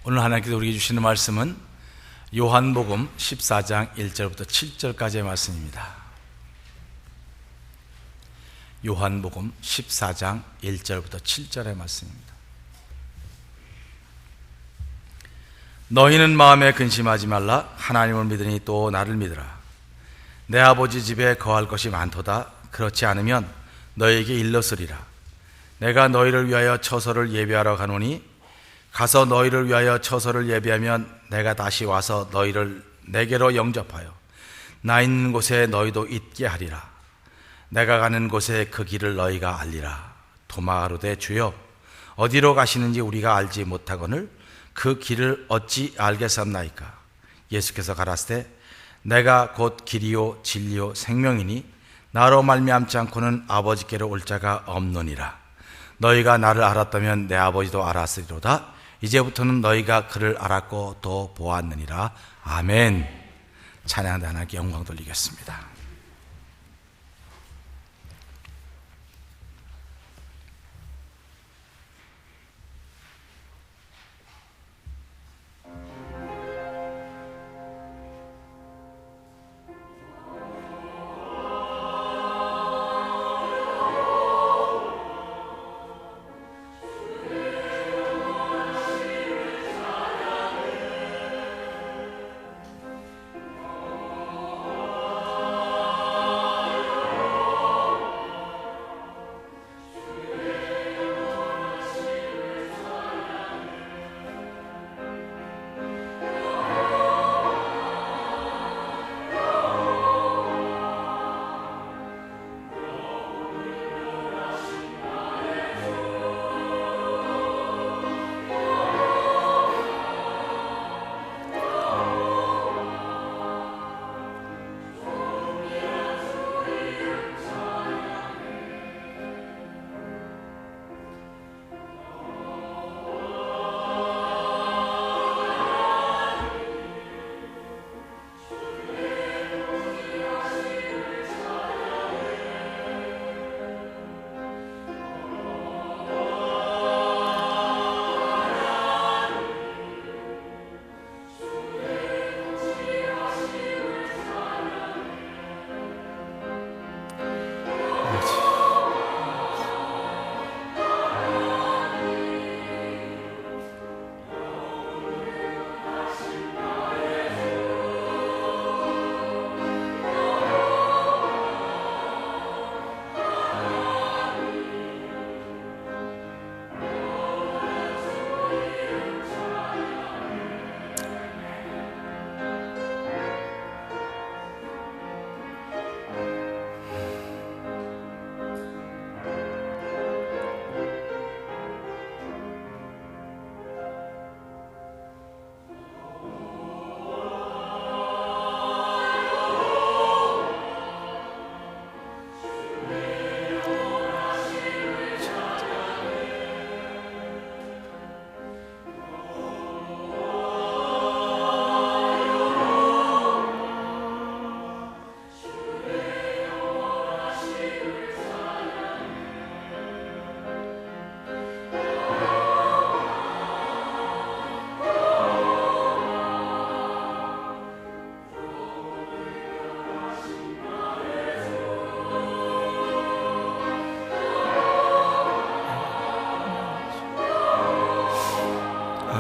오늘 하나님께서 우리에게 주시는 말씀은 요한복음 14장 1절부터 7절까지의 말씀입니다. 요한복음 14장 1절부터 7절의 말씀입니다. 너희는 마음에 근심하지 말라. 하나님을 믿으니 또 나를 믿으라. 내 아버지 집에 거할 것이 많도다. 그렇지 않으면 너희에게 일렀으리라. 내가 너희를 위하여 처소를 예비하러 가노니 가서 너희를 위하여 처소를 예비하면 내가 다시 와서 너희를 내게로 영접하여 나 있는 곳에 너희도 있게 하리라. 내가 가는 곳에 그 길을 너희가 알리라. 도마가 이르되 주여 어디로 가시는지 우리가 알지 못하거늘 그 길을 어찌 알겠사옵나이까. 예수께서 가라사대 내가 곧 길이요 진리요 생명이니 나로 말미암지 않고는 아버지께로 올 자가 없느니라. 너희가 나를 알았다면 내 아버지도 알았으리로다. 이제부터는 너희가 그를 알았고 또 보았느니라. 아멘. 찬양하는 하나님께 영광 돌리겠습니다.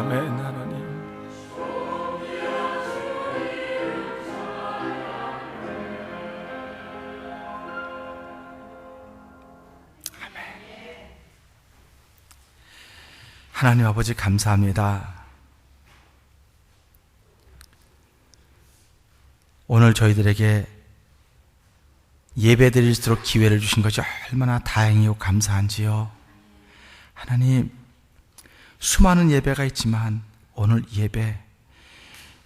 아멘. 하나님 하나님 아버지 감사합니다. 오늘 저희들에게 예배드릴수록 기회를 주신 것이 얼마나 다행이고 감사한지요. 하나님, 수많은 예배가 있지만 오늘 예배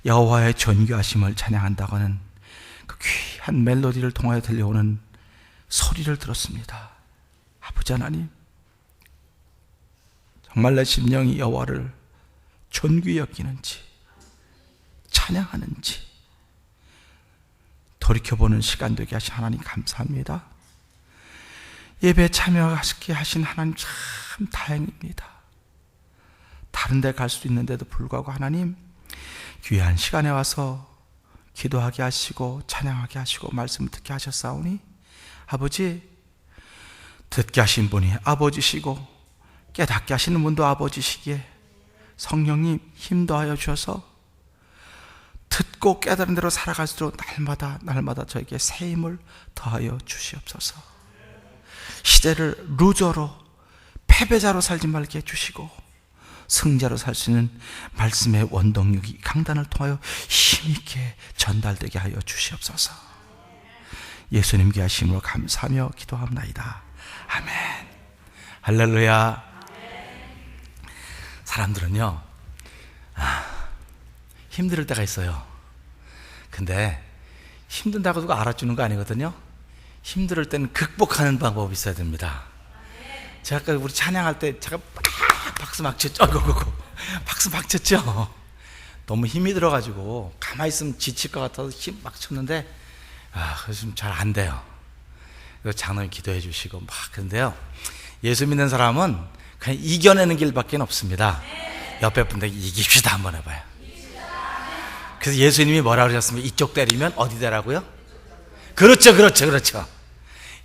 여호와의 존귀하심을 찬양한다고는 그 귀한 멜로디를 통하여 들려오는 소리를 들었습니다. 아버지 하나님, 정말 내 심령이 여호와를 존귀히 여기는지 찬양하는지 돌이켜보는 시간 되게 하신 하나님 감사합니다. 예배에 참여하게 하신 하나님 참 다행입니다. 다른 데 갈 수도 있는데도 불구하고 하나님 귀한 시간에 와서 기도하게 하시고 찬양하게 하시고 말씀을 듣게 하셨사오니 아버지, 듣게 하신 분이 아버지시고 깨닫게 하시는 분도 아버지시기에 성령님 힘 더하여 주셔서 듣고 깨달은 대로 살아갈 수 있도록 날마다 저에게 새 힘을 더하여 주시옵소서. 시대를 루저로 패배자로 살지 말게 해주시고 승자로 살 수 있는 말씀의 원동력이 강단을 통하여 힘있게 전달되게 하여 주시옵소서. 예수님 귀하심으로 감사하며 기도합나이다. 아멘. 할렐루야. 사람들은요 힘들 때가 있어요. 근데 힘든다고 누가 알아주는 거 아니거든요. 힘들 때는 극복하는 방법이 있어야 됩니다. 제가 아까 우리 찬양할 때 제가 박수 막 쳤죠. 박수 막 쳤죠. 너무 힘이 들어가지고 가만히 있으면 지칠 것 같아서 힘 막 쳤는데 그래서 잘 안 돼요. 그래서 장로님 기도해 주시고 막. 그런데요 예수 믿는 사람은 그냥 이겨내는 길밖에 없습니다. 옆에 분들에게 이깁시다 한번 해봐요. 그래서 예수님이 뭐라 그러셨습니까? 이쪽 때리면 어디 되라고요? 그렇죠.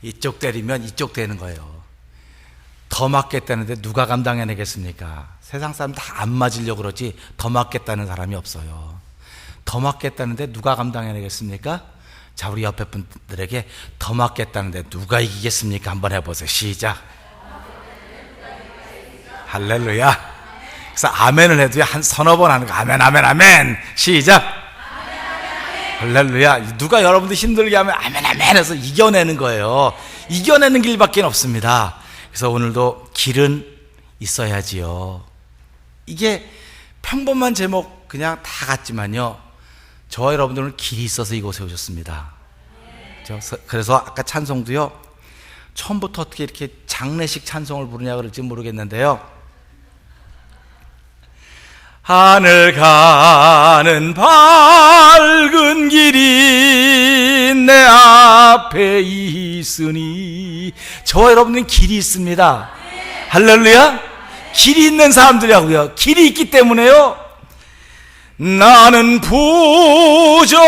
이쪽 때리면 이쪽 되는 거예요. 더 맞겠다는데 누가 감당해내겠습니까? 세상 사람 다 안 맞으려고 그러지 더 맞겠다는 사람이 없어요. 더 맞겠다는데 누가 감당해내겠습니까? 자, 우리 옆에 분들에게 더 맞겠다는데 누가 이기겠습니까? 한번 해보세요. 시작. 할렐루야. 그래서 아멘을 해도 한 서너 번 하는 거. 아멘. 시작. 할렐루야. 누가 여러분들 힘들게 하면 아멘 해서 이겨내는 거예요. 이겨내는 길밖에 없습니다. 그래서 오늘도 길은 있어야지요. 이게 평범한 제목 그냥 다 같지만요 저와 여러분들은 길이 있어서 이곳에 오셨습니다. 그래서 아까 찬송도요 처음부터 어떻게 이렇게 장례식 찬송을 부르냐 그럴지 모르겠는데요, 하늘 가는 밝은 길이 내 앞에 있으니. 저와 여러분은 길이 있습니다. 할렐루야. 길이 있는 사람들이라고요. 길이 있기 때문에요 나는 부족하여도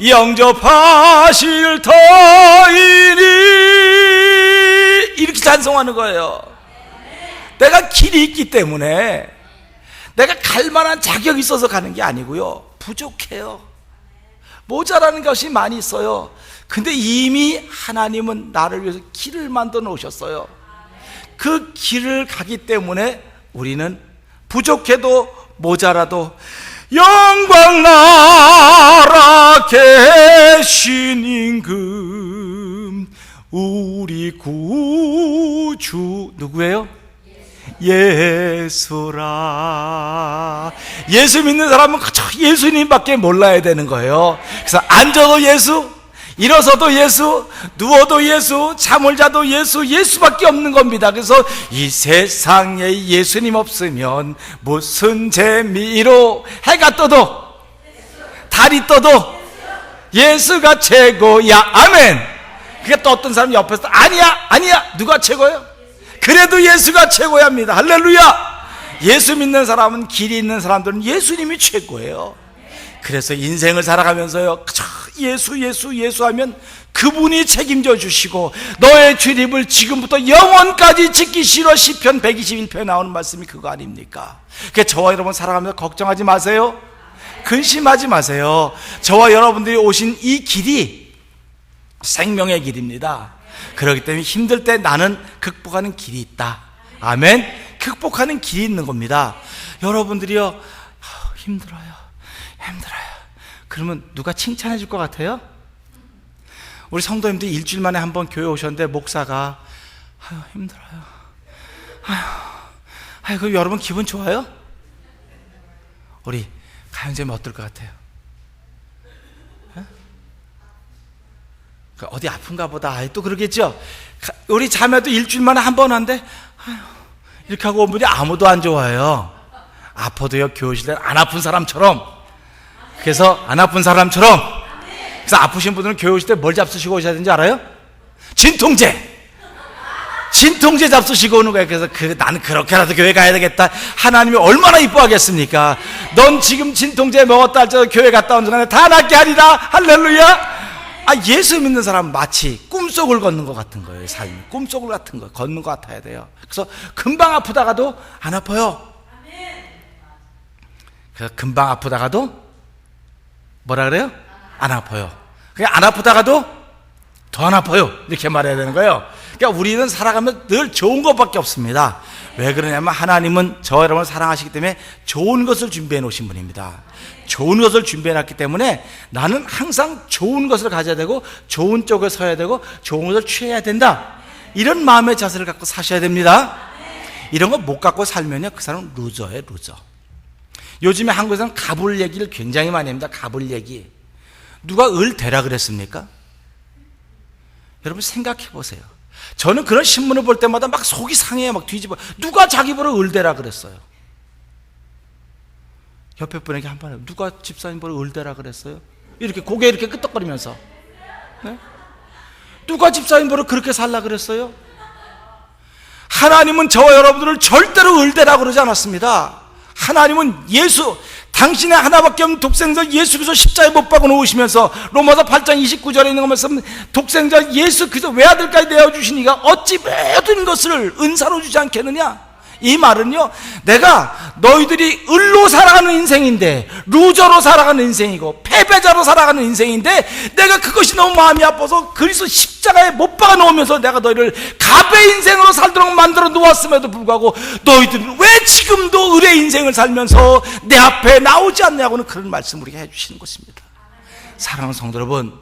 영접하실 터이니 이렇게 찬송하는 거예요. 내가 길이 있기 때문에 내가 갈 만한 자격이 있어서 가는 게 아니고요 부족해요. 모자라는 것이 많이 있어요. 근데 이미 하나님은 나를 위해서 길을 만들어 놓으셨어요. 그 길을 가기 때문에 우리는 부족해도 모자라도 영광 나라 계신 임금 우리 구주 누구예요? 예수라. 예수 믿는 사람은 그저 예수님밖에 몰라야 되는 거예요. 그래서 앉아도 예수, 일어서도 예수, 누워도 예수, 잠을 자도 예수, 예수밖에 없는 겁니다. 그래서 이 세상에 예수님 없으면 무슨 재미로 해가 떠도 달이 떠도 예수가 최고야. 아멘. 그게 또 어떤 사람이 옆에서 아니야 누가 최고예요? 그래도 예수가 최고야 합니다. 할렐루야. 예수 믿는 사람은, 길이 있는 사람들은 예수님이 최고예요. 그래서 인생을 살아가면서요 예수 하면 그분이 책임져 주시고 너의 출입을 지금부터 영원까지 지키시러 시편 121편에 나오는 말씀이 그거 아닙니까? 그러니까 저와 여러분 살아가면서 걱정하지 마세요. 근심하지 마세요. 저와 여러분들이 오신 이 길이 생명의 길입니다. 그렇기 때문에 힘들 때 나는 극복하는 길이 있다. 아멘. 극복하는 길이 있는 겁니다. 여러분들이요 힘들어요. 그러면 누가 칭찬해 줄 것 같아요? 우리 성도님들이 일주일 만에 한 번 교회 오셨는데 목사가 힘들어요. 그럼 여러분 기분 좋아요? 우리 가영재면 어떨 것 같아요? 어디 아픈가 보다 또 그러겠죠? 우리 자매도 일주일 만에 한 번 하는데 이렇게 하고 온 분이 아무도 안 좋아해요. 아파도요 교실에 안 아픈 사람처럼. 그래서 안 아픈 사람처럼. 그래서 아프신 분들은 교회 오실 때 뭘 잡수시고 오셔야 되는지 알아요? 진통제 진통제 잡수시고 오는 거예요. 그래서 나는 그렇게라도 교회 가야 되겠다. 하나님이 얼마나 이뻐하겠습니까? 넌 지금 진통제 먹었다 할지라도 교회 갔다 온 순간에 다 낫게 하리라. 할렐루야. 예수 믿는 사람은 마치 꿈속을 걷는 것 같은 거예요. 삶이 꿈속을 같은 거 걷는 것 같아야 돼요. 그래서 금방 아프다가도 안 아파요. 그래서 금방 아프다가도 뭐라 그래요? 안 아파요. 그냥 안 아프다가도 더 안 아파요. 이렇게 말해야 되는 거예요. 그러니까 우리는 살아가면 늘 좋은 것밖에 없습니다. 왜 그러냐면 하나님은 저 여러분을 사랑하시기 때문에 좋은 것을 준비해 놓으신 분입니다. 좋은 것을 준비해 놨기 때문에 나는 항상 좋은 것을 가져야 되고 좋은 쪽에 서야 되고 좋은 것을 취해야 된다. 이런 마음의 자세를 갖고 사셔야 됩니다. 이런 거 못 갖고 살면요, 그 사람은 루저예요, 루저. 요즘에 한국에서는 갑을 얘기를 굉장히 많이 합니다. 갑을 얘기. 누가 을 대라 그랬습니까? 여러분 생각해 보세요. 저는 그런 신문을 볼 때마다 막 속이 상해요. 막 뒤집어. 누가 자기 보러 을 대라 그랬어요? 옆에 분에게 한 번 해요. 누가 집사님 보러 을 대라 그랬어요? 이렇게 고개 이렇게 끄덕거리면서. 네? 누가 집사님 보러 그렇게 살라 그랬어요? 하나님은 저와 여러분들을 절대로 을 대라 그러지 않았습니다. 하나님은 당신의 하나밖에 없는 독생자 예수 그리스도 십자가에 못 박아 놓으시면서 로마서 8장 29절에 있는 말씀, 독생자 예수 그리스도 외아들까지 내어주시니가 어찌 모든 것을 은사로 주지 않겠느냐. 이 말은요, 내가 너희들이 을로 살아가는 인생인데, 루저로 살아가는 인생이고 패배자로 살아가는 인생인데, 내가 그것이 너무 마음이 아파서 그리스도 십자가에 못 박아 놓으면서 내가 너희를 갑의 인생으로 살도록 만들어 놓았음에도 불구하고 너희들은 왜 지금도 을의 인생을 살면서 내 앞에 나오지 않냐고는 그런 말씀 우리가 해주시는 것입니다. 사랑하는 성도 여러분,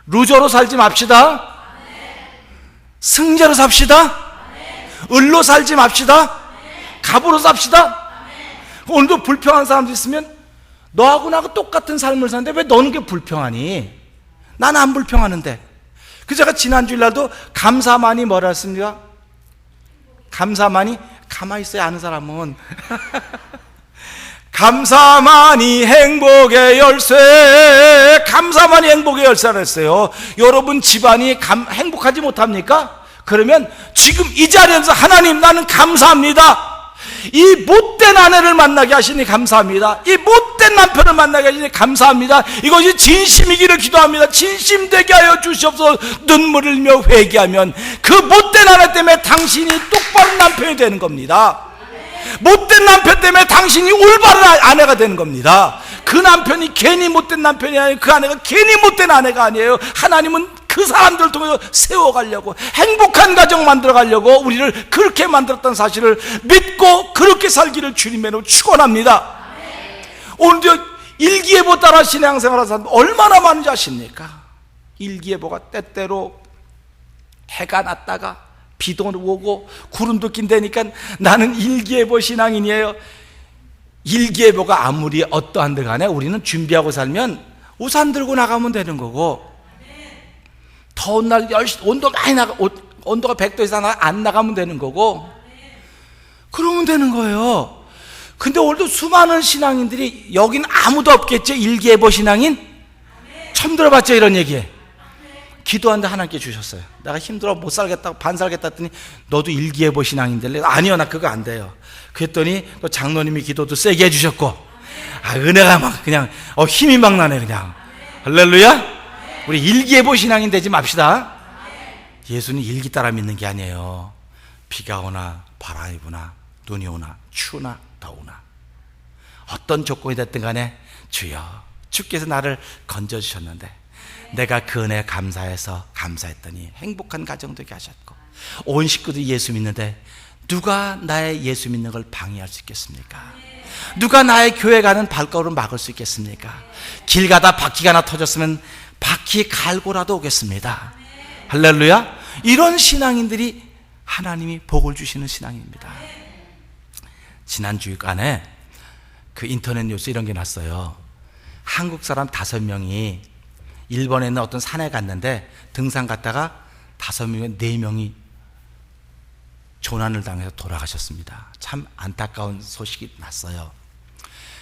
루저로 살지 맙시다. 승자로 삽시다. 을로 살지 맙시다. 갑으로 삽시다. 오늘도 불평한 사람도 있으면 너하고 나하고 똑같은 삶을 사는데 왜 너는 게 불평하니? 난 안 불평하는데. 그래서 제가 지난주일 날도 감사만이 뭐라 했습니까? 감사만이, 가만히 있어야 아는 사람은 감사만이 행복의 열쇠. 감사만이 행복의 열쇠라 했어요. 여러분 집안이 행복하지 못합니까? 그러면 지금 이 자리에서 하나님 나는 감사합니다. 이 못된 아내를 만나게 하시니 감사합니다. 이 못된 남편을 만나게 하시니 감사합니다. 이것이 진심이기를 기도합니다. 진심되게 하여 주시옵소서. 눈물을 흘며 회개하면 그 못된 아내 때문에 당신이 똑바른 남편이 되는 겁니다. 못된 남편 때문에 당신이 올바른 아내가 되는 겁니다. 그 남편이 괜히 못된 남편이 아니에요. 그 아내가 괜히 못된 아내가 아니에요. 하나님은 그 사람들을 통해서 세워가려고, 행복한 가정 만들어가려고 우리를 그렇게 만들었다는 사실을 믿고 그렇게 살기를 주님으로 축원합니다. 오늘도 일기예보 따라 신앙생활하는 사람 얼마나 많은지 아십니까? 일기예보가 때때로 해가 났다가 비도 오고 구름도 낀다니까 나는 일기예보 신앙인이에요. 일기예보가 아무리 어떠한데 간에 우리는 준비하고 살면 우산 들고 나가면 되는 거고, 더운 날 온도가 100도 이상 안 나가면 되는 거고, 그러면 되는 거예요. 근데 오늘도 수많은 신앙인들이, 여긴 아무도 없겠죠? 일기예보 신앙인? 처음 들어봤죠? 이런 얘기. 기도하는데 하나님께 주셨어요. 내가 힘들어 못 살겠다고 반 살겠다 했더니 너도 일기예보 신앙인들래? 아니요, 나 그거 안 돼요. 그랬더니 또 장로님이 기도도 세게 해주셨고, 은혜가 막 그냥 힘이 막 나네 그냥. 할렐루야. 우리 일기예보 신앙인 되지 맙시다. 예수는 일기 따라 믿는 게 아니에요. 비가 오나 바람이 부나 눈이 오나 추우나 더우나 어떤 조건이 됐든 간에 주여, 주께서 나를 건져주셨는데 내가 그 은혜에 감사했더니 행복한 가정 되게 하셨고, 온 식구들이 예수 믿는데 누가 나의 예수 믿는 걸 방해할 수 있겠습니까? 누가 나의 교회 가는 발걸음을 막을 수 있겠습니까? 길 가다 바퀴가 하나 터졌으면 바퀴 갈고라도 오겠습니다. 할렐루야. 이런 신앙인들이 하나님이 복을 주시는 신앙입니다. 지난 주간에 그 인터넷 뉴스 이런 게 났어요. 한국 사람 5명이 일본에 있는 어떤 산에 갔는데 등산 갔다가 5명에 4명이 조난을 당해서 돌아가셨습니다. 참 안타까운 소식이 났어요.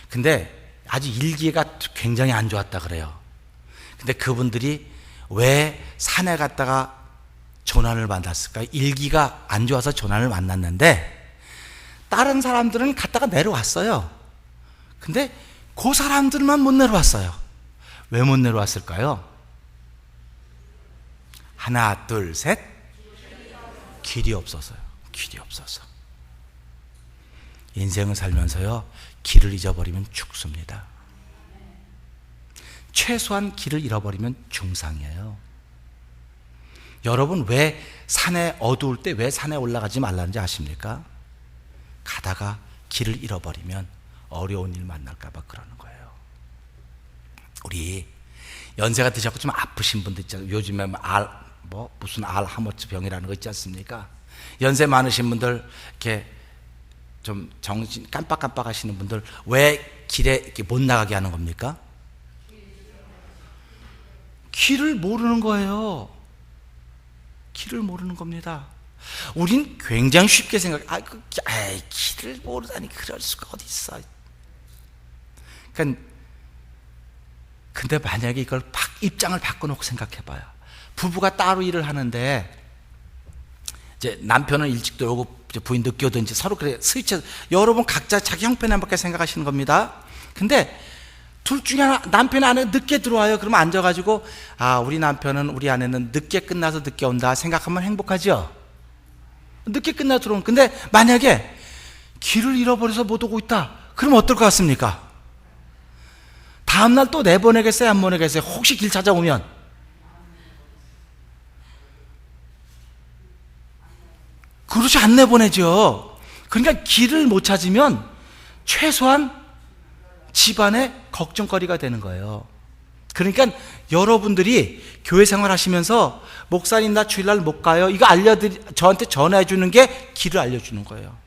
근데 아주 일기가 굉장히 안 좋았다 그래요. 근데 그분들이 왜 산에 갔다가 조난을 만났을까요? 일기가 안 좋아서 조난을 만났는데 다른 사람들은 갔다가 내려왔어요. 근데 그 사람들만 못 내려왔어요. 왜 못 내려왔을까요? 하나, 둘, 셋. 길이 없어서요. 길이 없어서. 인생을 살면서요, 길을 잊어버리면 죽습니다. 최소한 길을 잃어버리면 중상이에요. 여러분, 왜 산에 어두울 때 왜 산에 올라가지 말라는지 아십니까? 가다가 길을 잃어버리면 어려운 일 만날까 봐 그러는 거예요. 우리 연세가 드셨고 좀 아프신 분들 있잖아요. 요즘에 무슨 알하머츠 병이라는 거 있지 않습니까? 연세 많으신 분들, 이렇게 좀 정신 깜빡깜빡 하시는 분들, 왜 길에 이렇게 못 나가게 하는 겁니까? 길을 모르는 거예요. 길을 모르는 겁니다. 우린 굉장히 쉽게 길을 모르다니 그럴 수가 어디 있어. 그러니까 근데 만약에 이걸 입장을 바꿔놓고 생각해봐요. 부부가 따로 일을 하는데 이제 남편은 일찍 들어오고 부인 늦게 오든지 서로 그래 스위치, 여러분 각자 자기 형편에밖에 생각하시는 겁니다. 근데 둘 중에 하나, 남편이 아내 늦게 들어와요. 그러면 앉아가지고 우리 남편은, 우리 아내는 늦게 끝나서 늦게 온다 생각하면 행복하죠? 늦게 끝나서 들어오면. 근데 만약에 길을 잃어버려서 못 오고 있다 그러면 어떨 것 같습니까? 다음날 또 내보내겠어요? 안 보내겠어요? 혹시 길 찾아오면? 그렇지, 안 내보내죠. 그러니까 길을 못 찾으면 최소한 집안의 걱정거리가 되는 거예요. 그러니까 여러분들이 교회 생활 하시면서 목사님 나 주일날 못 가요, 이거 저한테 전화해 주는 게 길을 알려주는 거예요.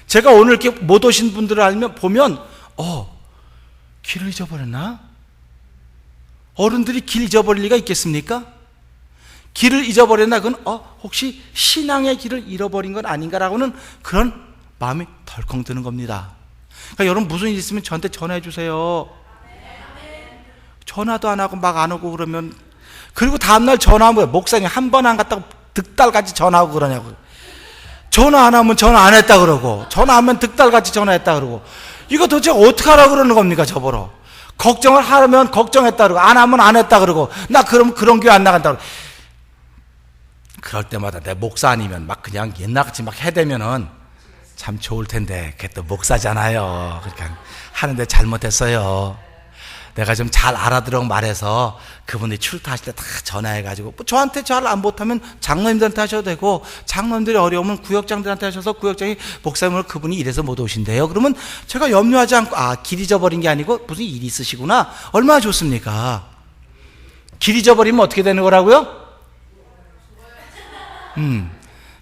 제가 오늘 이렇게 못 오신 분들을 보면 길을 잊어버렸나? 어른들이 길 잊어버릴 리가 있겠습니까? 길을 잊어버렸나? 그건 혹시 신앙의 길을 잃어버린 건 아닌가라고는 그런 마음이 덜컹 드는 겁니다. 그러니까 여러분 무슨 일 있으면 저한테 전화해 주세요. 전화도 안 하고 막 안 오고 그러면, 그리고 다음날 전화하면 목사님 한 번 안 갔다고 득달같이 전화하고 그러냐고. 전화 안 하면 전화 안 했다 그러고, 전화하면 득달같이 전화했다 그러고, 이거 도대체 어떻게 하라고 그러는 겁니까? 저보러 걱정을 하면 걱정했다 그러고, 안 하면 안 했다 그러고, 나 그럼 그런 교회 안 나간다 그러고. 그럴 때마다 내 목사 아니면 막 그냥 옛날같이 막 해대면은 참 좋을 텐데, 그게 또 목사잖아요. 그러니까 하는데 잘못했어요. 내가 좀 잘 알아들어 말해서 그분이 출타하실 때 다 전화해가지고, 저한테 잘 안 못하면 장로님들한테 하셔도 되고, 장로님들이 어려우면 구역장들한테 하셔서 구역장이 목사님을 그분이 이래서 못 오신대요. 그러면 제가 염려하지 않고, 길 잊어버린 게 아니고 무슨 일이 있으시구나, 얼마나 좋습니까? 길 잊어버리면 어떻게 되는 거라고요?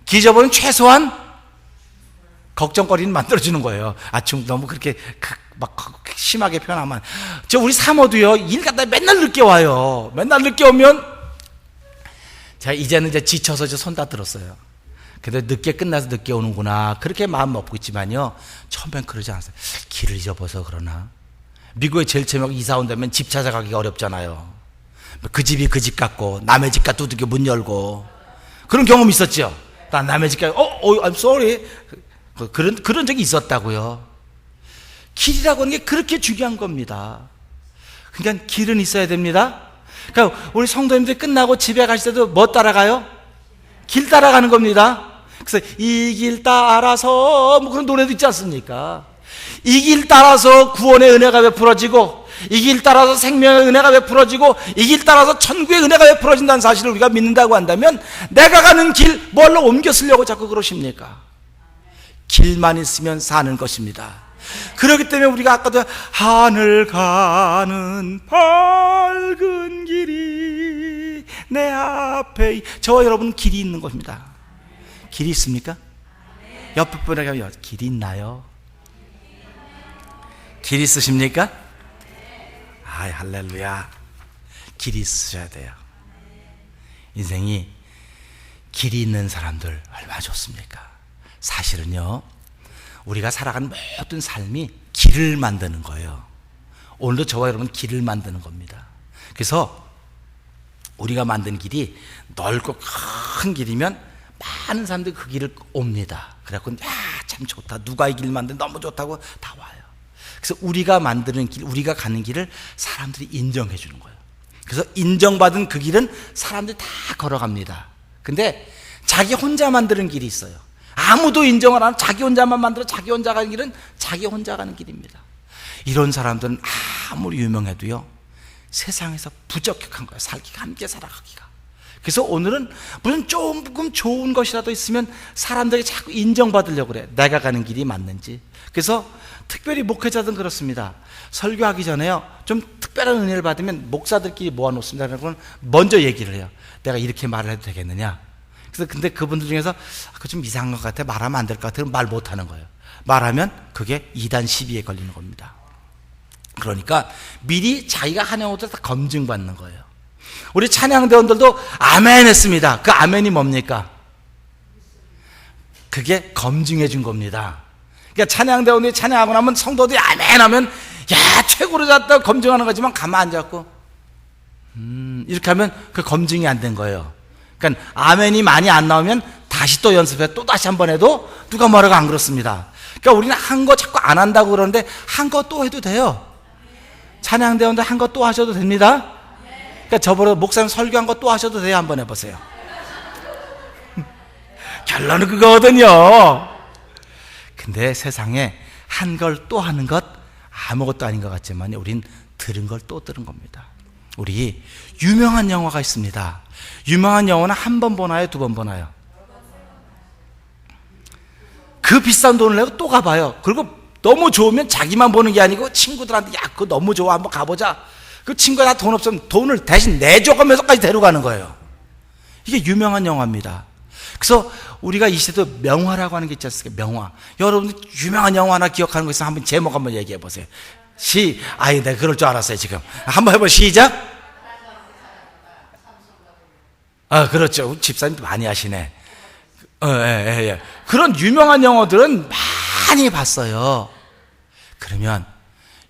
길 잊어버리면 최소한 걱정거리는 만들어주는 거예요. 지금 너무 그렇게 막 심하게 표현하면. 우리 사모도요, 일 갔다 맨날 늦게 와요. 맨날 늦게 오면 제가 이제는 지쳐서 손 다 들었어요. 그래도 늦게 끝나서 늦게 오는구나 그렇게 마음 먹고 있지만요, 처음엔 그러지 않았어요. 길을 잊어버려서 그러나. 미국에 제일 처음에 이사 온다면 집 찾아가기가 어렵잖아요. 그 집이 그 집 같고, 남의 집가 두들겨 문 열고, 그런 경험이 있었죠. 난 남의 집가 I'm sorry, 그런 적이 있었다고요. 길이라고 하는 게 그렇게 중요한 겁니다. 그러니까 길은 있어야 됩니다. 그러니까 우리 성도님들 끝나고 집에 가실 때도 뭐 따라가요? 길 따라가는 겁니다. 그래서 이 길 따라서 그런 노래도 있지 않습니까? 이 길 따라서 구원의 은혜가 베풀어지고, 이 길 따라서 생명의 은혜가 베풀어지고, 이 길 따라서 천국의 은혜가 베풀어진다는 사실을 우리가 믿는다고 한다면, 내가 가는 길 뭘로 옮겨 쓰려고 자꾸 그러십니까? 길만 있으면 사는 것입니다. 그렇기 때문에 우리가 아까도 하늘 가는 밝은 길이 내 앞에, 저와 여러분 길이 있는 겁니다. 길이 있습니까? 옆에 분에게 길이 있나요? 길 있으십니까? 할렐루야. 길이 있으셔야 돼요. 인생이 길이 있는 사람들 얼마나 좋습니까? 사실은요, 우리가 살아가는 모든 삶이 길을 만드는 거예요. 오늘도 저와 여러분 길을 만드는 겁니다. 그래서 우리가 만든 길이 넓고 큰 길이면 많은 사람들이 그 길을 옵니다. 그래갖고 참 좋다, 누가 이 길 만든 너무 좋다고 다 와요. 그래서 우리가 만드는 길, 우리가 가는 길을 사람들이 인정해 주는 거예요. 그래서 인정받은 그 길은 사람들이 다 걸어갑니다. 근데 자기 혼자 만드는 길이 있어요. 아무도 인정을 안 하고 자기 혼자만 만들어 자기 혼자 가는 길은 자기 혼자 가는 길입니다. 이런 사람들은 아무리 유명해도요, 세상에서 부적격한 거예요. 살기가, 함께 살아가기가. 그래서 오늘은 무슨 조금 좋은 것이라도 있으면 사람들이 자꾸 인정받으려고 그래. 내가 가는 길이 맞는지. 그래서 특별히 목회자들은 그렇습니다. 설교하기 전에요, 좀 특별한 은혜를 받으면 목사들끼리 모아놓습니다. 그러면 먼저 얘기를 해요. 내가 이렇게 말을 해도 되겠느냐. 그래서 근데 그분들 중에서 그거 좀 이상한 것 같아, 말하면 안 될 것 같아, 말 못하는 거예요. 말하면 그게 이단 시비에 걸리는 겁니다. 그러니까 미리 자기가 하는 것들 다 검증받는 거예요. 우리 찬양대원들도 아멘 했습니다. 그 아멘이 뭡니까? 그게 검증해 준 겁니다. 그러니까 찬양대원들이 찬양하고 나면 성도들이 아멘 하면 야 최고로 잤다 검증하는 거지만 가만 앉았고 이렇게 하면 그 검증이 안 된 거예요. 그러니까 아멘이 많이 안 나오면 다시 또 연습해, 또 다시 한번 해도 누가 뭐라고 안 그렇습니다. 그러니까 우리는 한 거 자꾸 안 한다고 그러는데 한 거 또 해도 돼요. 찬양대원들 한 거 또 하셔도 됩니다. 그러니까 저보다 목사님 설교한 거 또 하셔도 돼요. 한번 해보세요. 결론은 그거거든요. 근데 세상에 한 걸 또 하는 것 아무것도 아닌 것 같지만 우린 들은 걸 또 들은 겁니다. 우리 유명한 영화가 있습니다. 유명한 영화는 한 번 보나요? 두 번 보나요? 그 비싼 돈을 내고 또 가봐요. 그리고 너무 좋으면 자기만 보는 게 아니고 친구들한테 야 그거 너무 좋아 한번 가보자. 그 친구가 다 돈 없으면 돈을 대신 내줘가면서까지 데려가는 거예요. 이게 유명한 영화입니다. 그래서 우리가 이 시대도 명화라고 하는 게 있지 않습니까? 명화. 여러분들 유명한 영화 하나 기억하는 거 있으면 한번 제목 한번 얘기해 보세요. 아이 내가 그럴 줄 알았어요. 지금 한번 해보 시작. 아 그렇죠. 집사님 많이 하시네. 예. 그런 유명한 영화들은 많이 봤어요. 그러면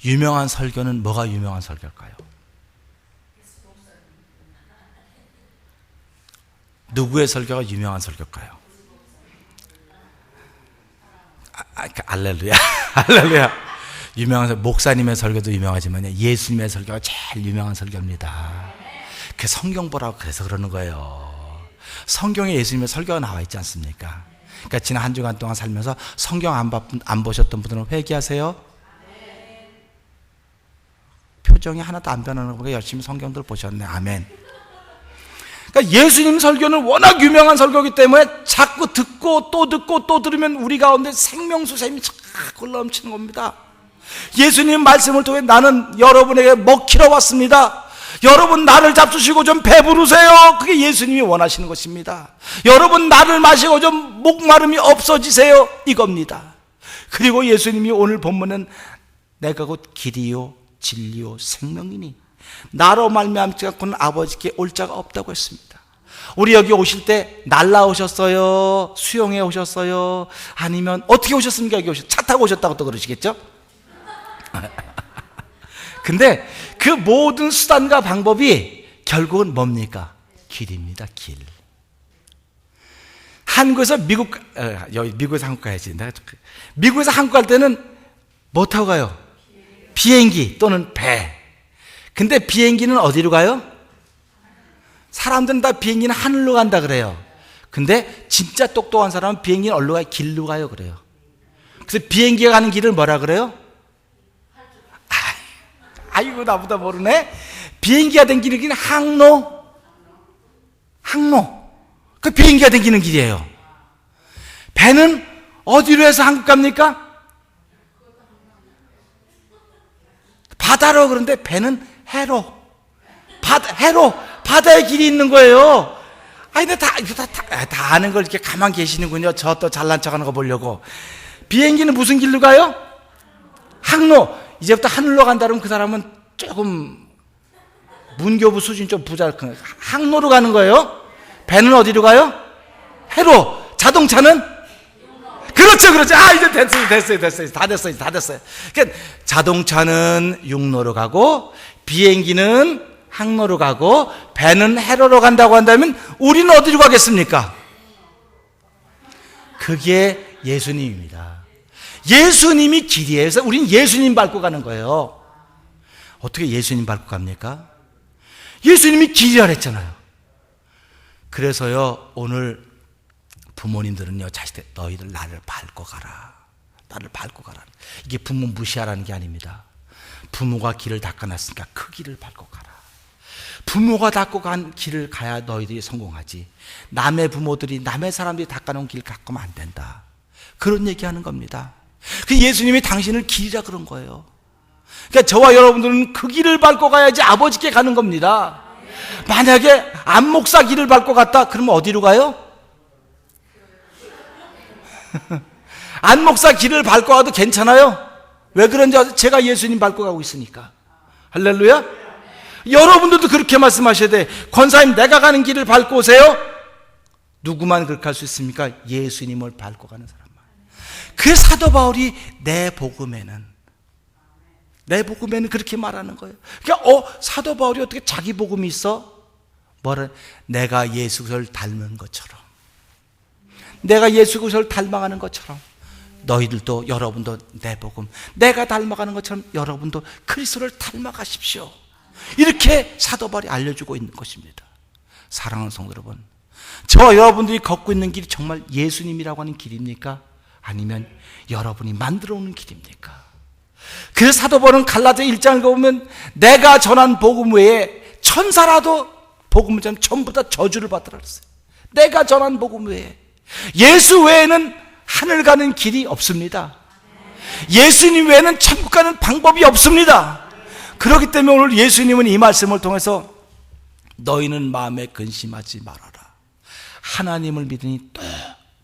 유명한 설교는 뭐가 유명한 설교일까요? 누구의 설교가 유명한 설교일까요? 알렐루야. 알렐루야. 유명한 목사님의 설교도 유명하지만 예수님의 설교가 제일 유명한 설교입니다. 그 성경 보라고 그래서 그러는 거예요. 성경에 예수님의 설교가 나와 있지 않습니까? 그러니까 지난 한 주간 동안 살면서 성경 안 보셨던 분들은 회개하세요. 표정이 하나도 안 변하는 거고 열심히 성경들 보셨네. 아멘. 그러니까 예수님 설교는 워낙 유명한 설교이기 때문에 자꾸 듣고 또 들으면 우리 가운데 생명수샘이 자꾸 넘치는 겁니다. 예수님 말씀을 통해 나는 여러분에게 먹히러 왔습니다. 여러분 나를 잡수시고 좀 배부르세요. 그게 예수님이 원하시는 것입니다. 여러분 나를 마시고 좀 목마름이 없어지세요. 이겁니다. 그리고 예수님이 오늘 본문은 내가 곧 길이요 진리요 생명이니 나로 말미암지 않고는 아버지께 올 자가 없다고 했습니다. 우리 여기 오실 때 날라오셨어요? 수영해 오셨어요? 아니면 어떻게 오셨습니까? 여기 차 타고 오셨다고 또 그러시겠죠? 근데 그 모든 수단과 방법이 결국은 뭡니까? 길입니다. 길. 한국에서 미국에서 한국 가야지. 미국에서 한국 갈 때는 뭐 타고 가요? 비행기 또는 배. 근데 비행기는 어디로 가요? 사람들은 다 비행기는 하늘로 간다 그래요. 근데 진짜 똑똑한 사람은 비행기는 어디로 가요? 길로 가요 그래요. 그래서 비행기가 가는 길을 뭐라 그래요? 아이고 나보다 모르네. 비행기가 댕기는 길은 항로. 그 비행기가 댕기는 길이에요. 배는 어디로 해서 한국 갑니까? 바다로. 그런데 배는 해로. 바다의 길이 있는 거예요. 근데 다 아는 걸 이렇게 가만 계시는군요. 저 또 잘난 척 하는 거 보려고. 비행기는 무슨 길로 가요? 항로. 이제부터 하늘로 간다 그러면 그 사람은 조금 문교부 수준 좀 부족한 항로로 가는 거예요. 배는 어디로 가요? 해로. 자동차는? 그렇죠. 이제 됐어요. 다 됐어요. 그러니까 자동차는 육로로 가고 비행기는 항로로 가고 배는 해로로 간다고 한다면 우리는 어디로 가겠습니까? 그게 예수님입니다. 예수님이 길이에요. 그래서 우린 예수님 밟고 가는 거예요. 어떻게 예수님 밟고 갑니까? 예수님이 길이라 했잖아요. 그래서요, 오늘 부모님들은요, 자식들, 너희들 나를 밟고 가라. 나를 밟고 가라. 이게 부모 무시하라는 게 아닙니다. 부모가 길을 닦아놨으니까 그 길을 밟고 가라. 부모가 닦고 간 길을 가야 너희들이 성공하지. 남의 부모들이, 남의 사람들이 닦아놓은 길 닦으면 안 된다. 그런 얘기하는 겁니다. 그 예수님이 당신을 길이라 그런 거예요. 그러니까 저와 여러분들은 그 길을 밟고 가야지 아버지께 가는 겁니다. 만약에 안 목사 길을 밟고 갔다 그러면 어디로 가요? 안 목사 길을 밟고 가도 괜찮아요. 왜 그런지 아세요? 제가 예수님 밟고 가고 있으니까. 할렐루야. 여러분들도 그렇게 말씀하셔야 돼. 권사님, 내가 가는 길을 밟고 오세요. 누구만 그렇게 할 수 있습니까? 예수님을 밟고 가는 사람만. 그 사도 바울이 내 복음에는 그렇게 말하는 거예요. 그러니까 사도 바울이 어떻게 자기 복음이 있어? 뭐를? 내가 예수 그리스도를 닮은 것처럼, 내가 예수 그리스도를 닮아가는 것처럼 너희들도, 여러분도 내 복음, 내가 닮아가는 것처럼 여러분도 그리스도를 닮아가십시오. 이렇게 사도 바울이 알려주고 있는 것입니다. 사랑하는 성도 여러분, 저와 여러분들이 걷고 있는 길이 정말 예수님이라고 하는 길입니까? 아니면 여러분이 만들어 오는 길입니까? 그래서 사도 바울은 갈라디아 1장을 보면 내가 전한 복음 외에 천사라도 복음을 전하면 전부 다 저주를 받으라 그랬어요. 내가 전한 복음 외에, 예수 외에는 하늘 가는 길이 없습니다. 예수님 외에는 천국 가는 방법이 없습니다. 그렇기 때문에 오늘 예수님은 이 말씀을 통해서 너희는 마음에 근심하지 말아라. 하나님을 믿으니 또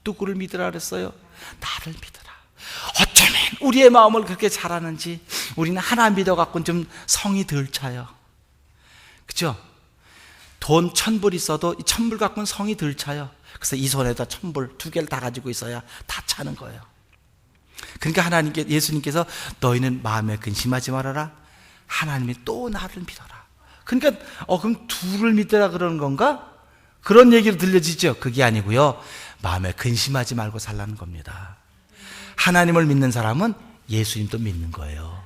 누구를 믿으라 그랬어요? 나를 믿으라. 어쩌면 우리의 마음을 그렇게 잘하는지 우리는 하나 믿어갖고는 좀 성이 덜 차요. 그죠? 돈 1,000불 있어도 이 1,000불 갖고는 성이 덜 차요. 그래서 이 손에다 1,000불 2개를 다 가지고 있어야 다 차는 거예요. 그러니까 예수님께서 너희는 마음에 근심하지 말아라. 하나님이 또 나를 믿어라. 그러니까 그럼 둘을 믿으라 그러는 건가? 그런 얘기로 들려지죠. 그게 아니고요, 마음에 근심하지 말고 살라는 겁니다. 하나님을 믿는 사람은 예수님도 믿는 거예요.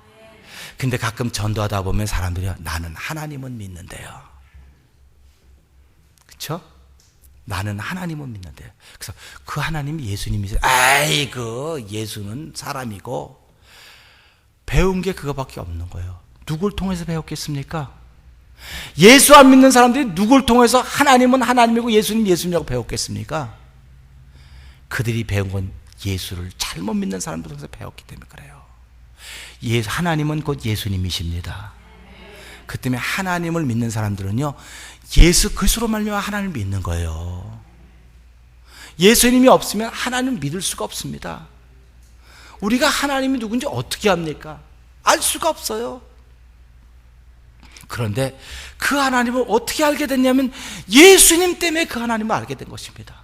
근데 가끔 전도하다 보면 사람들이 나는 하나님은 믿는데요, 그렇죠? 나는 하나님은 믿는데요. 그래서 그 하나님이 예수님이세요. 아이고, 예수는 사람이고. 배운 게 그거밖에 없는 거예요. 누굴 통해서 배웠겠습니까? 예수 안 믿는 사람들이 누굴 통해서 하나님은 하나님이고 예수님 예수님이라고 배웠겠습니까? 그들이 배운 건 예수를 잘못 믿는 사람들 통해서 배웠기 때문에 그래요. 하나님은 곧 예수님이십니다. 그 때문에 하나님을 믿는 사람들은요, 예수 그리스도로 말미암아 하나님을 믿는 거예요. 예수님이 없으면 하나님을 믿을 수가 없습니다. 우리가 하나님이 누군지 어떻게 합니까? 알 수가 없어요. 그런데 그 하나님을 어떻게 알게 됐냐면 예수님 때문에 그 하나님을 알게 된 것입니다.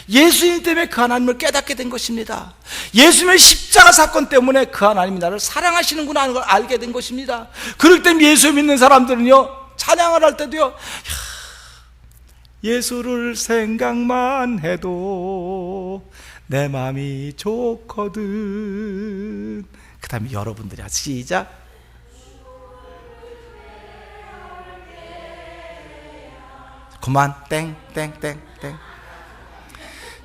예수님 때문에 그 하나님을 깨닫게 된 것입니다. 예수님의 십자가 사건 때문에 그 하나님이 나를 사랑하시는구나 하는 걸 알게 된 것입니다. 그럴 때 예수 믿는 사람들은요, 찬양을 할 때도요, 예수를 생각만 해도 내 마음이 좋거든. 그 다음에 여러분들이 시작. 그만 땡땡땡땡.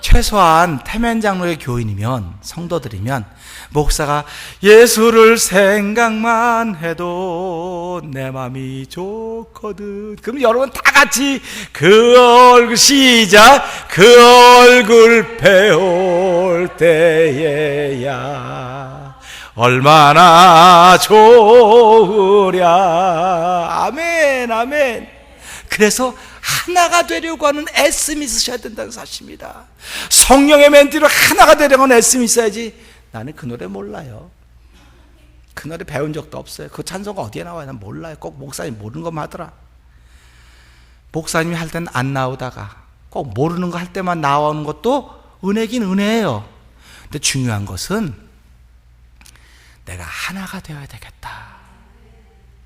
최소한 태면 장로의 교인이면, 성도들이면 목사가 예수를 생각만 해도 내 마음이 좋거든. 그럼 여러분 다 같이 그 얼굴 시작. 그 얼굴 배울 때에야 얼마나 좋으랴. 아멘, 아멘. 그래서 하나가 되려고 하는 애씀이 있으셔야 된다는 사실입니다. 성령의 멘트로 하나가 되려고 하는 애씀이 있어야지. 나는 그 노래 몰라요. 그 노래 배운 적도 없어요. 그 찬송가 어디에 나와요? 난 몰라요. 꼭 목사님 모르는 것만 하더라. 목사님이 할 때는 안 나오다가 꼭 모르는 거 할 때만 나오는 것도 은혜긴 은혜예요. 근데 중요한 것은 내가 하나가 되어야 되겠다.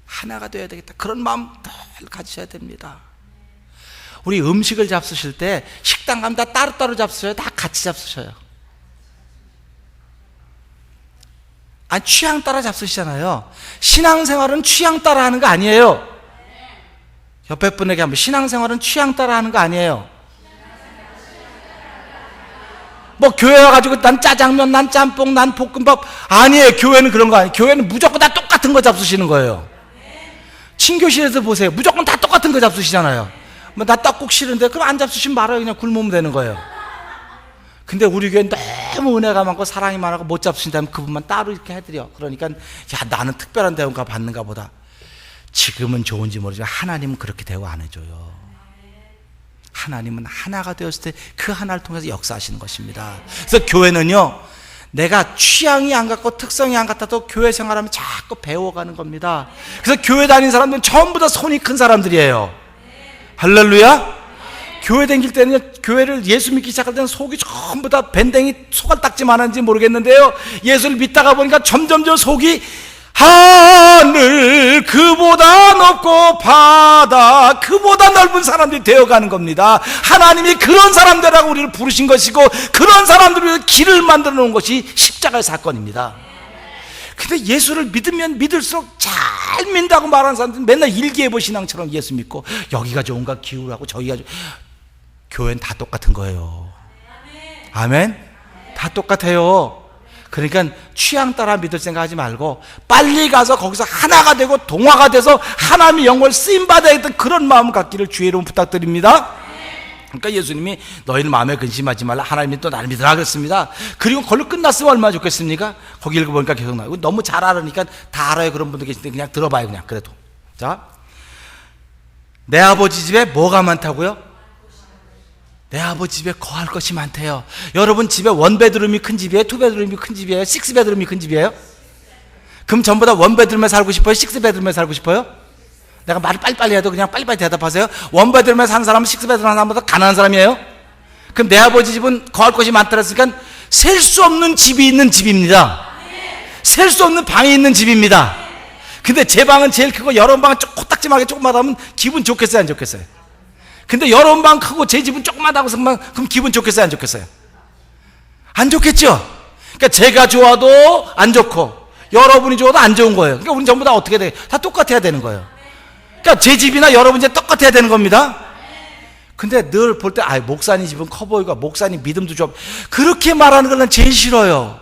하나가 되어야 되겠다, 그런 마음 늘 가지셔야 됩니다. 우리 음식을 잡수실 때 식당 가면 다 따로따로 잡수셔요? 다 같이 잡수셔요? 아니, 취향 따라 잡수시잖아요. 신앙생활은 취향 따라 하는 거 아니에요. 옆에 분에게 한번, 신앙생활은 취향 따라 하는 거 아니에요. 뭐 교회 와가지고 난 짜장면, 난 짬뽕, 난 볶음밥, 아니에요. 교회는 그런 거 아니에요. 교회는 무조건 다 똑같은 거 잡수시는 거예요. 친교실에서 보세요. 무조건 다 똑같은 거 잡수시잖아요. 뭐 나 떡국 싫은데, 그럼 안 잡수시면 말아요. 그냥 굶으면 되는 거예요. 근데 우리 교회는 너무 은혜가 많고 사랑이 많아서 못 잡수신다면 그분만 따로 이렇게 해드려. 그러니까 야, 나는 특별한 대우가 받는가 보다. 지금은 좋은지 모르지만 하나님은 그렇게 대우 안 해줘요. 하나님은 하나가 되었을 때 그 하나를 통해서 역사하시는 것입니다. 그래서 교회는요, 내가 취향이 안 같고 특성이 안 같아도 교회 생활하면 자꾸 배워가는 겁니다. 그래서 교회 다니는 사람들은 전부 다 손이 큰 사람들이에요. 할렐루야. 교회 다닐 때는, 교회를 예수 믿기 시작할 때는 속이 전부 다 밴댕이 소갈딱지만한지 모르겠는데요, 예수를 믿다가 보니까 점점점 속이 하늘 그보다 높고 바다 그보다 넓은 사람들이 되어가는 겁니다. 하나님이 그런 사람들하고 우리를 부르신 것이고, 그런 사람들을 위해서 길을 만들어 놓은 것이 십자가의 사건입니다. 근데 예수를 믿으면 믿을수록 잘 믿는다고 말하는 사람들은 맨날 일기예보 신앙처럼 예수 믿고, 여기가 좋은가 기우라고 저기가 교회는 다 똑같은 거예요. 아멘? 다 똑같아요. 그러니까 취향 따라 믿을 생각하지 말고 빨리 가서 거기서 하나가 되고 동화가 돼서 하나님의 영광을 쓰임받아야 했던 그런 마음 갖기를 주의 이름 부탁드립니다. 그러니까 예수님이 너희는 마음에 근심하지 말라, 하나님이 또 나를 믿으라 그랬습니다. 그리고 그걸로 끝났으면 얼마나 좋겠습니까? 거기 읽어보니까 계속 나와요. 너무 잘 알으니까 다 알아요. 그런 분들 계신데 그냥 들어봐요. 그냥 그래도. 자, 내 아버지 집에 뭐가 많다고요? 내 아버지 집에 거할 것이 많대요. 여러분 집에 원베드룸이 큰 집이에요? 투베드룸이 큰 집이에요? 식스베드룸이 큰 집이에요? 그럼 전부 다 원베드룸에 살고 싶어요? 식스베드룸에 살고 싶어요? 내가 말을 빨리빨리 해도 그냥 빨리빨리 대답하세요. 원베드룸에 사는 사람은 식스베드룸에 사는 사람보다 가난한 사람이에요? 그럼 내 아버지 집은 거할 것이 많다 그랬으니까 셀 수 없는 집이 있는 집입니다. 셀 수 없는 방이 있는 집입니다. 근데 제 방은 제일 크고 여러분 방은 코딱지막하게 조그마하면 기분 좋겠어요, 안 좋겠어요? 근데 여러분 방 크고 제 집은 조그마하다고 생각하면 그럼 기분 좋겠어요, 안 좋겠어요? 안 좋겠죠? 그러니까 제가 좋아도 안 좋고 여러분이 좋아도 안 좋은 거예요. 그러니까 우리는 전부 다 어떻게 돼? 다 똑같아야 되는 거예요. 그러니까 제 집이나 여러분 집 똑같아야 되는 겁니다. 근데 늘 볼 때 목사님 집은 커 보이고 목사님 믿음도 좋아, 그렇게 말하는 건 제일 싫어요.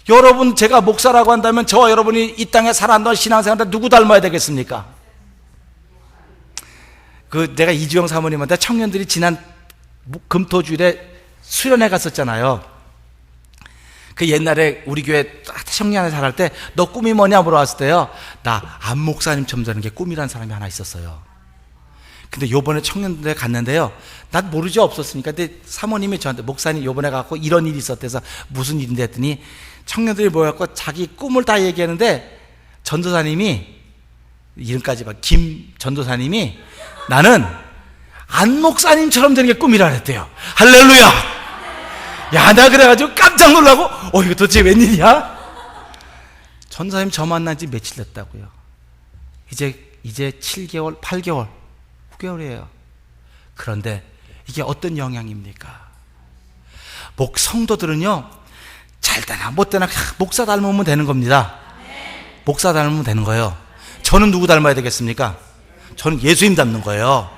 여러분, 제가 목사라고 한다면 저와 여러분이 이 땅에 살아간다는 신앙생활한테 누구 닮아야 되겠습니까? 내가 이주영 사모님한테 청년들이 지난 금토주일에 수련회 갔었잖아요. 그 옛날에 우리 교회 청년회 살할 때 너 꿈이 뭐냐 물어봤을 때요, 나 안 목사님처럼 되는 게 꿈이라는 사람이 하나 있었어요. 근데 요번에 청년들에 갔는데요, 난 모르죠, 없었으니까. 근데 사모님이 저한테 목사님 요번에 가고 이런 일이 있었대서 무슨 일인데 했더니 청년들이 모여갖고 자기 꿈을 다 얘기하는데 전도사님이, 이름까지 봐, 김 전도사님이 나는 안 목사님처럼 되는 게 꿈이라 그랬대요. 할렐루야. 야, 나 그래가지고 깜짝 놀라고 이거 도대체 웬일이야? 전도사님 저 만난 지 며칠 됐다고요. 이제 7개월 8개월 9개월이에요 그런데 이게 어떤 영향입니까? 성도들은요, 잘 되나 못 되나 목사 닮으면 되는 겁니다. 목사 닮으면 되는 거예요. 저는 누구 닮아야 되겠습니까? 저는 예수님 닮는 거예요.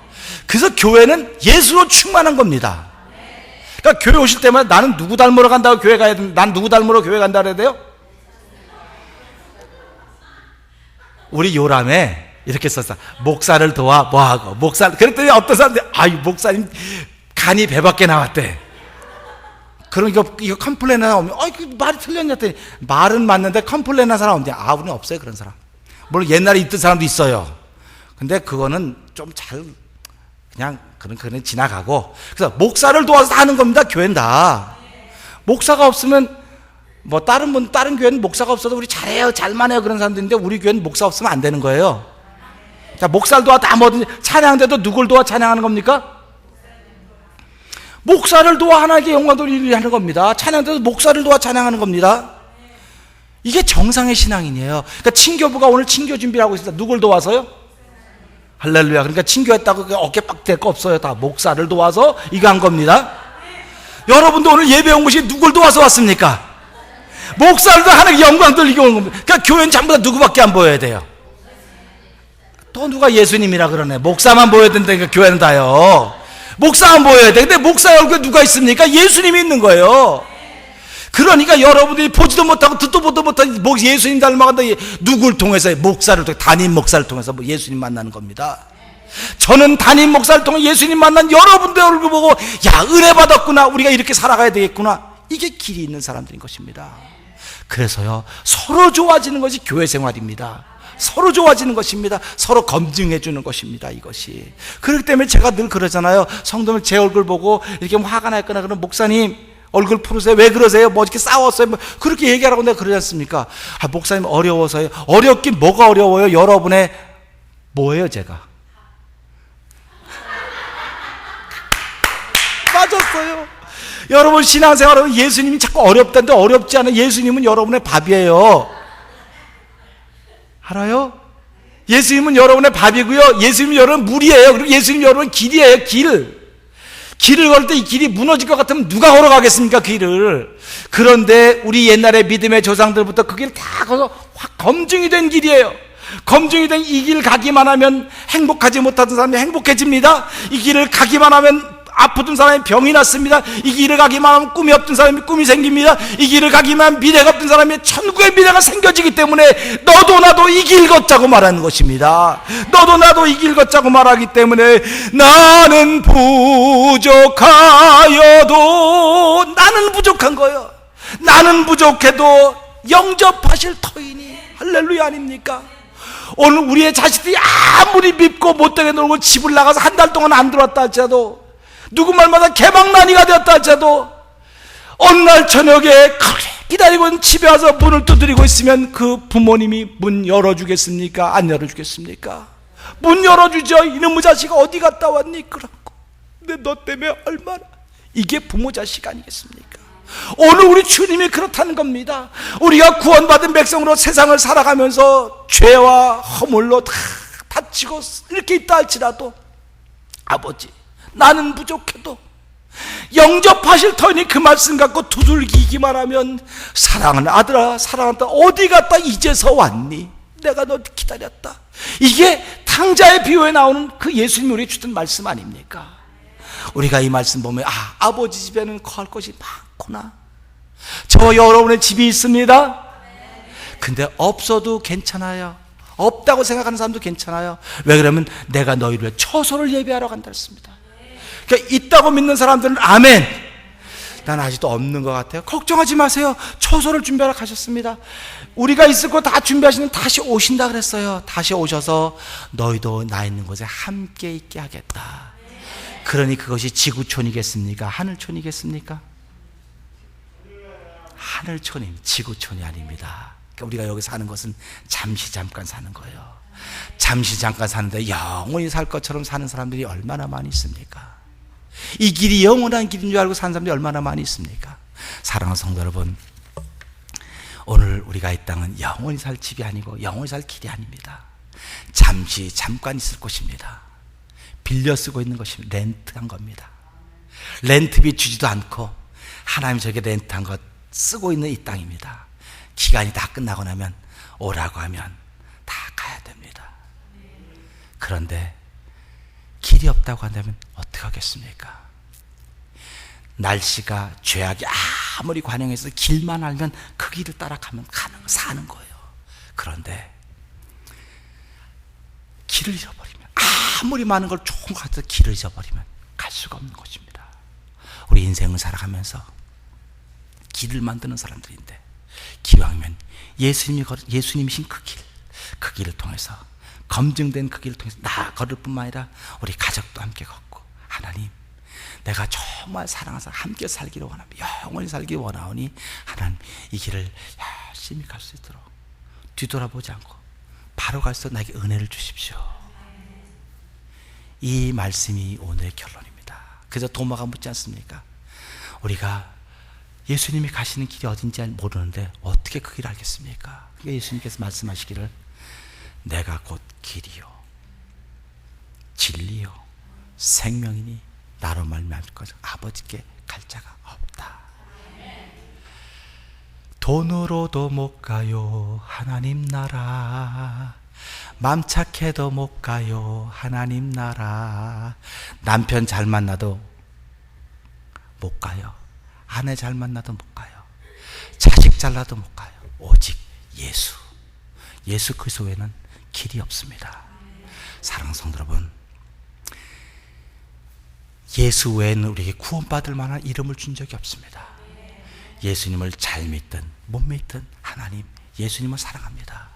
그래서 교회는 예수로 충만한 겁니다. 그러니까 교회 오실 때마다 나는 누구 닮으러 간다고 교회 가야 돼? 난 누구 닮으러 교회 간다 그래야 돼요? 우리 요람에 이렇게 썼어. 목사를 도와 뭐하고 목사. 그랬더니 어떤 사람들이 목사님 간이 배 밖에 나왔대. 그럼 이거 컴플레인 하나 오면 말이 틀렸냐 했더니 말은 맞는데 컴플레인 하는 사람 없냐? 우리는 없어요, 그런 사람. 물론 옛날에 있던 사람도 있어요. 근데 그거는 좀 그냥 그런 지나가고. 그래서 목사를 도와서 하는 겁니다. 교회는 다. 목사가 없으면 다른 교회는 목사가 없어도 우리 잘해요, 잘만 해요, 그런 사람들인데 우리 교회는 목사 없으면 안 되는 거예요. 자, 목사를 도와 다 뭐든지. 찬양대도 누굴 도와 찬양하는 겁니까? 목사를 도와 하나님께 영광 돌리려 하는 겁니다. 찬양대도 목사를 도와 찬양하는 겁니다. 이게 정상의 신앙인이에요. 그러니까 친교부가 오늘 친교 준비를 하고 있습니다. 누굴 도와서요? 할렐루야. 그러니까 친교했다고 어깨 빡 댈 거 없어요. 다 목사를 도와서 이거 한 겁니다. 여러분도 오늘 예배 온 것이 누굴 도와서 왔습니까? 목사들도 하나님께 영광 돌리고 온 겁니다. 그러니까 교회는 전부 다 누구밖에 안 보여야 돼요? 또 누가 예수님이라 그러네. 목사만 보여야 된다니까 교회는 다요. 목사만 보여야 돼. 근데 목사 얼굴에 누가 있습니까? 예수님이 있는 거예요. 그러니까 여러분들이 보지도 못하고 듣도 보도 못하고 예수님 닮아간다. 누굴 통해서? 목사를 통해, 담임 목사를 통해서 예수님 만나는 겁니다. 저는 담임 목사를 통해 예수님 만난 여러분들 얼굴 보고 야, 은혜 받았구나, 우리가 이렇게 살아가야 되겠구나, 이게 길이 있는 사람들인 것입니다. 그래서요, 서로 좋아지는 것이 교회 생활입니다. 서로 좋아지는 것입니다. 서로 검증해 주는 것입니다. 이것이. 그렇기 때문에 제가 늘 그러잖아요. 성도들 제 얼굴 보고 이렇게 화가 났거나 그러면 목사님 얼굴 푸르세요. 왜 그러세요? 뭐 이렇게 싸웠어요? 뭐 그렇게 얘기하라고 내가 그러지 않습니까? 아, 목사님 어려워서요. 어렵긴 뭐가 어려워요? 여러분의 뭐예요, 제가? 맞았어요. 여러분 신앙생활은 예수님이 자꾸 어렵다는데 어렵지 않은 예수님은 여러분의 밥이에요. 알아요? 예수님은 여러분의 밥이고요. 예수님은 여러분 물이에요. 그리고 예수님은 여러분 길이에요. 길을 걸 때 이 길이 무너질 것 같으면 누가 걸어가겠습니까? 길을. 그런데 우리 옛날에 믿음의 조상들부터 그 길을 다 걸어서 확 검증이 된 길이에요. 검증이 된 이 길 가기만 하면 행복하지 못하던 사람이 행복해집니다. 이 길을 가기만 하면 아프던 사람이 병이 났습니다. 이 길을 가기만 하면 꿈이 없던 사람이 꿈이 생깁니다. 이 길을 가기만 하면 미래가 없던 사람이 천국의 미래가 생겨지기 때문에 너도 나도 이 길 걷자고 말하는 것입니다. 너도 나도 이 길 걷자고 말하기 때문에 나는 부족하여도, 나는 부족한 거예요. 나는 부족해도 영접하실 터이니. 할렐루야 아닙니까? 오늘 우리의 자식들이 아무리 밉고 못되게 놀고 집을 나가서 한 달 동안 안 들어왔다 할지라도, 누구 말마다 개방난이가 되었다 할지라도, 어느 날 저녁에 기다리고 집에 와서 문을 두드리고 있으면 그 부모님이 문 열어주겠습니까? 안 열어주겠습니까? 문 열어주죠. 이놈의 자식아 어디 갔다 왔니? 그렇고. 근데 너 때문에 얼마나. 이게 부모 자식 아니겠습니까? 오늘 우리 주님이 그렇다는 겁니다. 우리가 구원받은 백성으로 세상을 살아가면서 죄와 허물로 다 다치고 이렇게 있다 할지라도, 아버지 나는 부족해도 영접하실 터니 그 말씀 갖고 두들기기만 하면, 사랑하는 아들아, 사랑하는 딸, 어디 갔다 이제서 왔니? 내가 너 기다렸다. 이게 탕자의 비유에 나오는 그 예수님이 우리에게 주던 말씀 아닙니까? 우리가 이 말씀 보면 아버지 집에는 거할 것이 많구나. 저 여러분의 집이 있습니다. 근데 없어도 괜찮아요. 없다고 생각하는 사람도 괜찮아요. 왜 그러면 내가 너희를 위해 처소를 예비하러 간다 했습니다. 그러니까 있다고 믿는 사람들은 아멘. 난 아직도 없는 것 같아요. 걱정하지 마세요. 처소를 준비하러 가셨습니다. 우리가 있을 거 다 준비하시면 다시 오신다 그랬어요. 다시 오셔서 너희도 나 있는 곳에 함께 있게 하겠다. 그러니 그것이 지구촌이겠습니까? 하늘촌이겠습니까? 하늘촌임, 지구촌이 아닙니다. 그러니까 우리가 여기 사는 것은 잠시 잠깐 사는 거예요. 잠시 잠깐 사는데 영원히 살 것처럼 사는 사람들이 얼마나 많이 있습니까? 이 길이 영원한 길인 줄 알고 사는 사람들이 얼마나 많이 있습니까? 사랑하는 성도 여러분, 오늘 우리가 이 땅은 영원히 살 집이 아니고 영원히 살 길이 아닙니다. 잠시 잠깐 있을 곳입니다. 빌려 쓰고 있는 것입니다. 렌트한 겁니다. 렌트비 주지도 않고 하나님이 저게 렌트한 것 쓰고 있는 이 땅입니다. 기간이 다 끝나고 나면 오라고 하면 다 가야 됩니다. 그런데 길이 없다고 한다면 어떻게 하겠습니까? 날씨가 죄악이 아무리 관영해서 길만 알면 그 길을 따라가면 사는 거예요. 그런데 길을 잃어버리면, 아무리 많은 걸 좋은 것 같아도 길을 잊어버리면 갈 수가 없는 것입니다. 우리 인생을 살아가면서 길을 만드는 사람들인데, 기왕이면 예수님이신 그 길을 통해서, 검증된 그 길을 통해서 나 걸을 뿐만 아니라 우리 가족도 함께 걷고, 하나님 내가 정말 사랑해서 함께 살기를 원하며 영원히 살기 원하오니 하나님 이 길을 열심히 갈 수 있도록 뒤돌아보지 않고 바로 갈 수 있도록 나에게 은혜를 주십시오. 이 말씀이 오늘의 결론입니다. 그래서 도마가 묻지 않습니까? 우리가 예수님이 가시는 길이 어딘지 모르는데 어떻게 그 길을 알겠습니까? 그러니까 예수님께서 말씀하시기를 내가 곧 길이요 진리요 생명이니 나로 말미암을 것은 아버지께 갈 자가 없다. 돈으로도 못 가요 하나님 나라, 맘 착해도 못 가요 하나님 나라, 남편 잘 만나도 못 가요, 아내 잘 만나도 못 가요, 자식 잘나도 못 가요. 오직 예수 그리스도 외에는 길이 없습니다. 사랑하는 성도 여러분, 예수 외에는 우리에게 구원받을 만한 이름을 준 적이 없습니다. 예수님을 잘 믿든 못 믿든 하나님 예수님을 사랑합니다.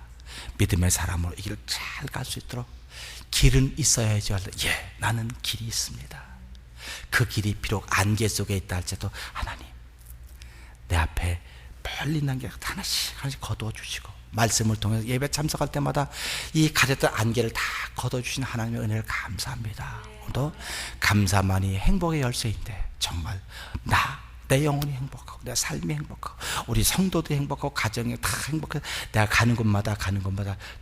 믿음의 사람으로 이 길을 잘 갈 수 있도록 길은 있어야지. 예, 나는 길이 있습니다. 그 길이 비록 안개 속에 있다 할지라도 하나님 내 앞에 멀리 있는 게 하나씩 거두어 주시고, 말씀을 통해서 예배 참석할 때마다 이 가렸던 안개를 다 거두어 주신 하나님의 은혜를 감사합니다. 오늘도 감사만이 행복의 열쇠인데 정말 내 영혼이 행복하고 내 삶이 행복하고 우리 성도도 행복하고 가정이 다 행복해서 내가 가는 곳마다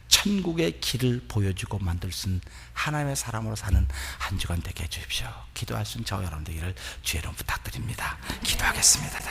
천국의 길을 보여주고 만들 수 있는 하나님의 사람으로 사는 한 주간 되게 해주십시오. 기도할 수 있는 저 여러분 되기를 주의 이름 부탁드립니다. 기도하겠습니다.